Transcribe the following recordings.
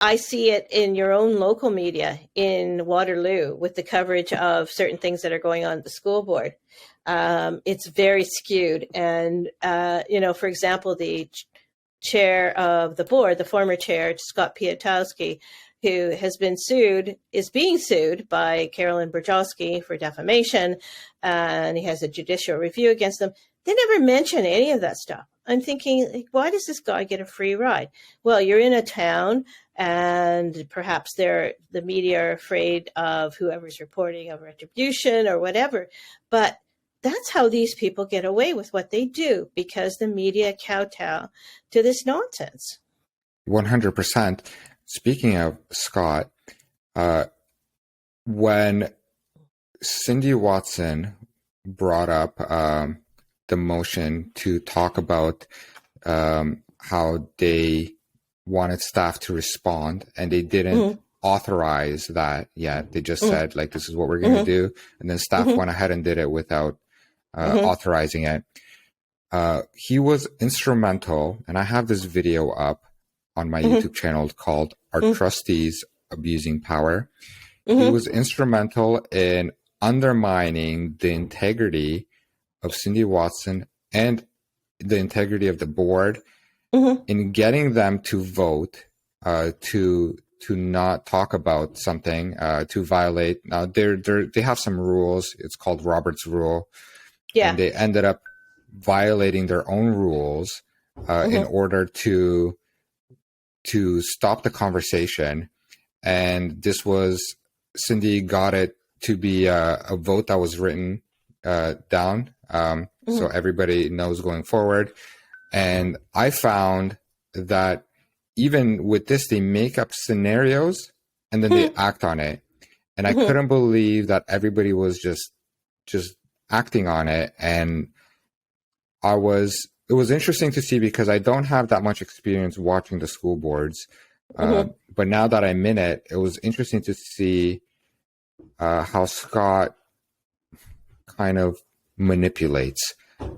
I see it in your own local media in Waterloo with the coverage of certain things that are going on at the school board. It's very skewed. And, for example, the chair of the board, the former chair, Scott Piatkowski, who has been sued, is being sued by Carolyn Burjoski for defamation, and he has a judicial review against them. They never mention any of that stuff. I'm thinking, why does this guy get a free ride? Well, you're in a town, and perhaps the media are afraid of whoever's reporting of retribution or whatever. But that's how these people get away with what they do, because the media kowtow to this nonsense. 100%. Speaking of Scott, when Cindy Watson brought up the motion to talk about how they wanted staff to respond, and they didn't authorize that yet. They just said, like, this is what we're going to do. And then staff went ahead and did it without authorizing it. He was instrumental, and I have this video up on my YouTube channel called Are Trustees Abusing Power? He was instrumental in undermining the integrity of Cindy Watson and the integrity of the board in getting them to vote to not talk about something, to violate. Now they have some rules. It's called Robert's Rule. Yeah. And they ended up violating their own rules in order to stop the conversation. And this was, Cindy got it to be a vote that was written down, so everybody knows going forward. And I found that even with this, they make up scenarios and then they act on it. And I couldn't believe that everybody was just acting on it. And it was interesting to see, because I don't have that much experience watching the school boards. But now that I'm in it, it was interesting to see how Scott kind of manipulates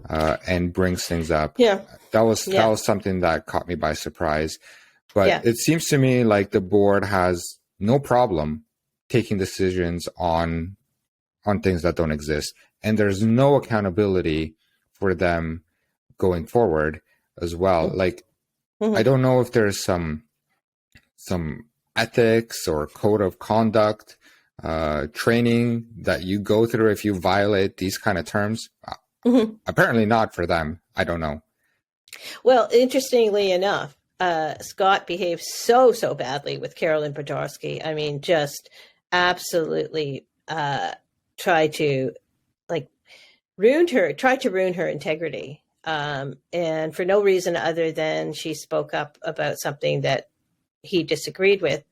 and brings things up. Yeah, that was something that caught me by surprise. But it seems to me like the board has no problem taking decisions on things that don't exist, and there's no accountability for them going forward as well. Like, I don't know if there's some ethics or code of conduct training that you go through if you violate these kind of terms. Apparently not for them. I don't know. Well, interestingly enough, Scott behaved so badly with Carolyn Burjoski. I mean, just absolutely tried to ruin her integrity. And for no reason other than she spoke up about something that he disagreed with.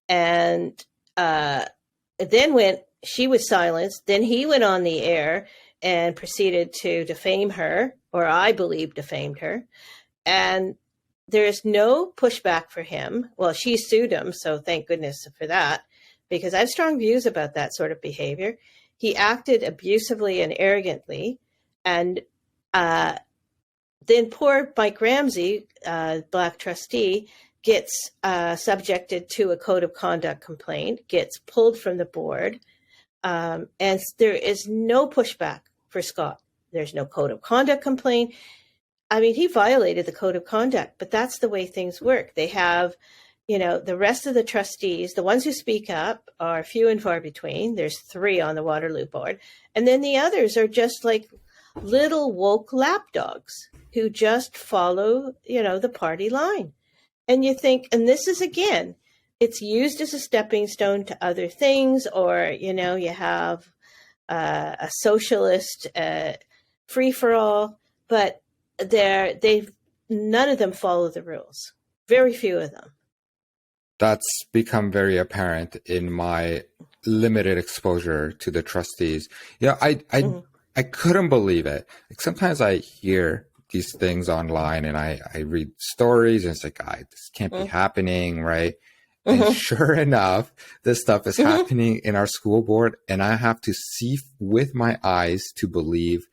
And then when she was silenced, then he went on the air and proceeded to defame her, or I believe defamed her. And there's no pushback for him. Well, she sued him, so thank goodness for that, because I have strong views about that sort of behavior. He acted abusively and arrogantly. And then poor Mike Ramsey, Black trustee, gets subjected to a code of conduct complaint, gets pulled from the board, and there is no pushback for Scott. There's no code of conduct complaint. I mean, he violated the code of conduct, but that's the way things work. They have, the rest of the trustees, the ones who speak up are few and far between. There's 3 on the Waterloo board. And then the others are just like little woke lapdogs who just follow, the party line. And you think, and this is, again, it's used as a stepping stone to other things, or, you have a socialist free-for-all, but none of them follow the rules. Very few of them. That's become very apparent in my limited exposure to the trustees. I couldn't believe it. Like, sometimes I hear these things online and I read stories and it's like, this can't be happening, right? And sure enough, this stuff is happening in our school board, and I have to see with my eyes to believe.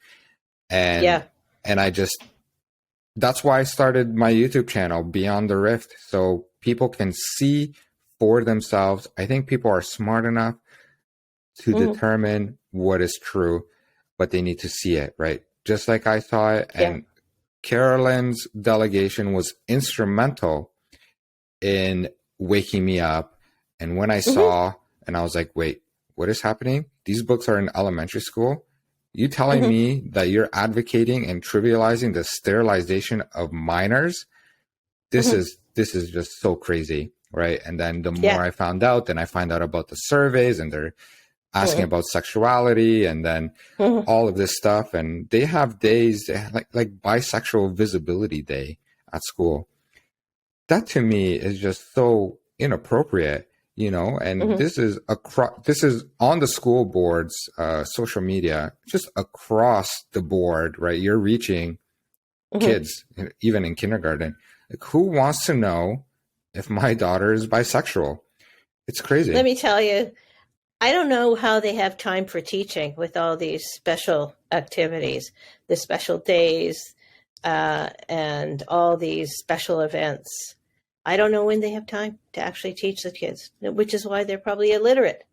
And I just, That's why I started my YouTube channel, Beyond the Rift, so people can see for themselves. I think people are smart enough to determine what is true, but they need to see it, right? Just like I saw it. Yeah. And Carolyn's delegation was instrumental in waking me up. And when I saw, and I was like, wait, what is happening? These books are in elementary school. You telling me that you're advocating and trivializing the sterilization of minors? This is just so crazy, right? And then the more I found out, then I find out about the surveys, and they're asking about sexuality, and then all of this stuff. And they have days like Bisexual Visibility Day at school. That to me is just so inappropriate, and this is on the school board's social media, just across the board, right? You're reaching kids, even in kindergarten. Like, who wants to know if my daughter is bisexual? It's crazy. Let me tell you, I don't know how they have time for teaching with all these special activities, the special days, and all these special events. I don't know when they have time to actually teach the kids, which is why they're probably illiterate.